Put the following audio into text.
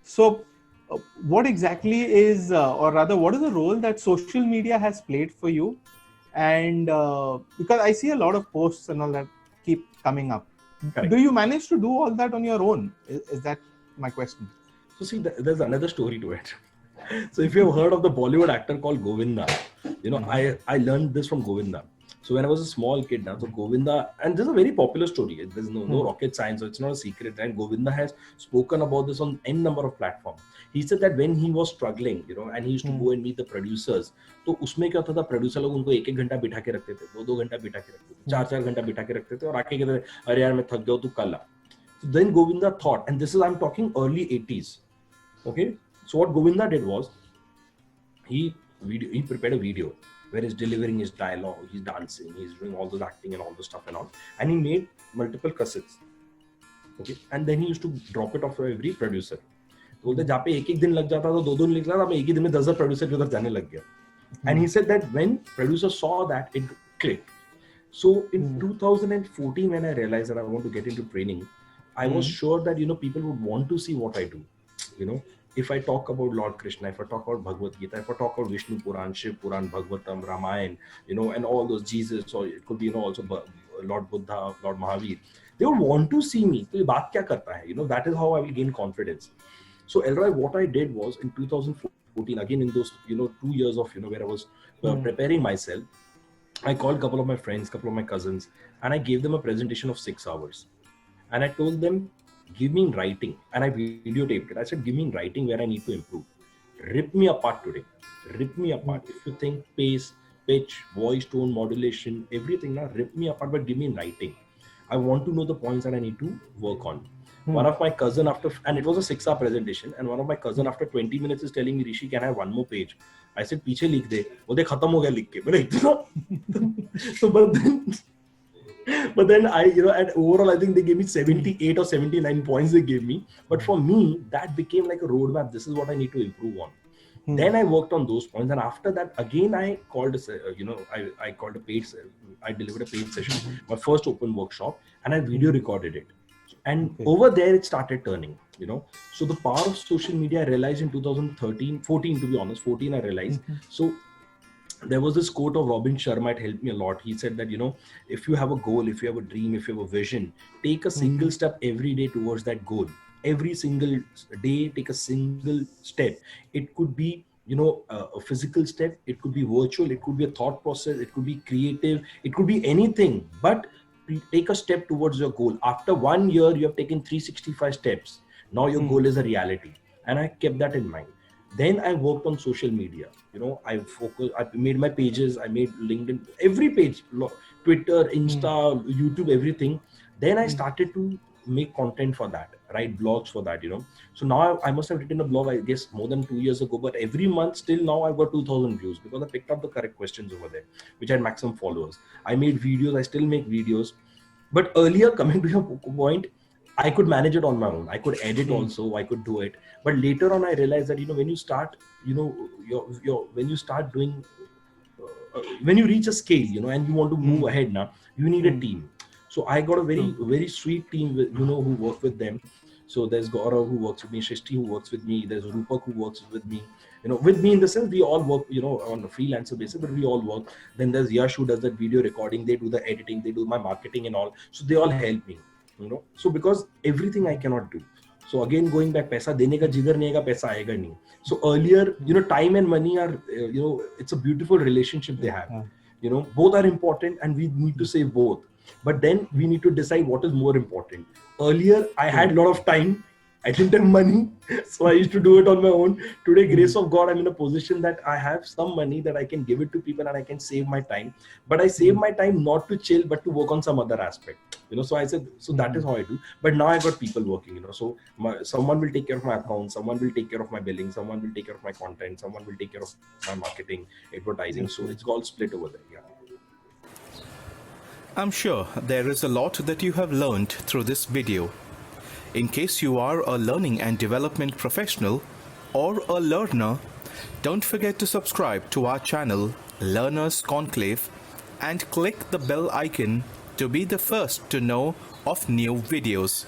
So what exactly is or rather what is the role that social media has played for you? And because I see a lot of posts and all that keep coming up. Correct. Do you manage to do all that on your own? Is that my question? So see, there's another story to it. So if you have heard of the Bollywood actor called Govinda, I learned this from Govinda. So when I was a small kid now, so Govinda, and this is a very popular story. There's no rocket science, so it's not a secret. And Govinda has spoken about this on n number of platforms. He said that when he was struggling, and he used to go and meet the producers, तो उसमें क्या होता था, producer लोग उनको एक घंटा बिठा के रखते थे, दो घंटा बिठा के रखते थे, चार घंटा बिठा के रखते थे, और आके कहते थे, अरे यार मैं थक गया, तू कल आ. So then Govinda thought, and this is, I'm talking early 80s. Okay, so what Govinda did was, he prepared a video where he's delivering his dialogue, he's dancing, he's doing all this acting and all this stuff and all, and he made multiple cassettes. Okay, and then he used to drop it off to every producer. तो बोलते जहाँ पे एक दिन लग जाता था, दो दिन लग जाता था, एक ही दिन में 10 प्रोड्यूसर उधर जाने लग गया. And he said that when producers saw that, it clicked. So in 2014, when I realized that I want to get into training, I was sure that people would want to see what I do. If I talk about Lord Krishna, if I talk about Bhagavad Gita, if I talk about Vishnu Puran, Shiv Puran, Bhagavatam, Ramayana, and all those, Jesus, or it could be also Lord Buddha, Lord Mahavir, they would want to see me. So ये बात क्या करता है? That is how I will gain confidence. So Elroy, what I did was in 2014, again in those 2 years of where I was preparing myself, I called a couple of my friends, couple of my cousins, and I gave them a presentation of 6 hours. And I told them, give me in writing. And I videotaped it. I said, give me in writing where I need to improve. Rip me apart today. Rip me apart. If you think pace, pitch, voice, tone, modulation, everything, now rip me apart, but give me in writing. I want to know the points that I need to work on. One of my cousin and it was a 6-hour presentation, and one of my cousin after 20 minutes is telling me, Rishi, can I have one more page? I said, पीछे लिख दे. बोलते खत्म हो गया लिख के. मैंने इतना. So but then I, and overall, I think they gave me 78 or 79 points they gave me. But for me, that became like a roadmap. This is what I need to improve on. Then I worked on those points. And after that, again, I called, I called a paid, I delivered a paid session, my first open workshop, and I video recorded it. And over there, it started turning, So the power of social media, I realized in 14, to be honest, 14, I realized. So there was this quote of Robin Sharma, it helped me a lot. He said that, if you have a goal, if you have a dream, if you have a vision, take a single step every day towards that goal. Every single day, take a single step. It could be, a physical step. It could be virtual. It could be a thought process. It could be creative. It could be anything, but take a step towards your goal. After 1 year, you have taken 365 steps. Now your goal is a reality. And I kept that in mind. Then I worked on social media. I made my pages, I made LinkedIn, every page, Twitter, Insta, YouTube, everything. Then I started to make content for that, write blogs for that, So now I must have written a blog, I guess, more than 2 years ago, but every month still now I've got 2,000 views because I picked up the correct questions over there, which had maximum followers. I made videos, I still make videos. But earlier, coming to your point, I could manage it on my own. I could edit also. I could do it. But later on, I realized that when you start, when you start doing, when you reach a scale, and you want to move ahead now, you need a team. So I got a very sweet team, who work with them. So there's Gaurav who works with me, Shrishti who works with me, there's Rupak who works with me. With me in the sense we all work, on a freelancer basis, but we all work. Then there's Yash who does that video recording. They do the editing. They do my marketing and all. So they all help me. So because everything I cannot do. So again, going back, पैसा देने का जिगर नहीं आएगा, पैसा आएगा नहीं. So earlier, time and money are, it's a beautiful relationship they have. Both are important and we need to save both. But then we need to decide what is more important. Earlier, I had a lot of time. I didn't have money, so I used to do it on my own. Today, grace of God, I'm in a position that I have some money that I can give it to people and I can save my time. But I save my time not to chill, but to work on some other aspect. So I said, so that is how I do. But now I got people working, So someone will take care of my account, someone will take care of my billing, someone will take care of my content, someone will take care of my marketing, advertising. So it's all split over there. Yeah. I'm sure there is a lot that you have learned through this video. In case you are a learning and development professional or a learner, don't forget to subscribe to our channel Learners Conclave and click the bell icon to be the first to know of new videos.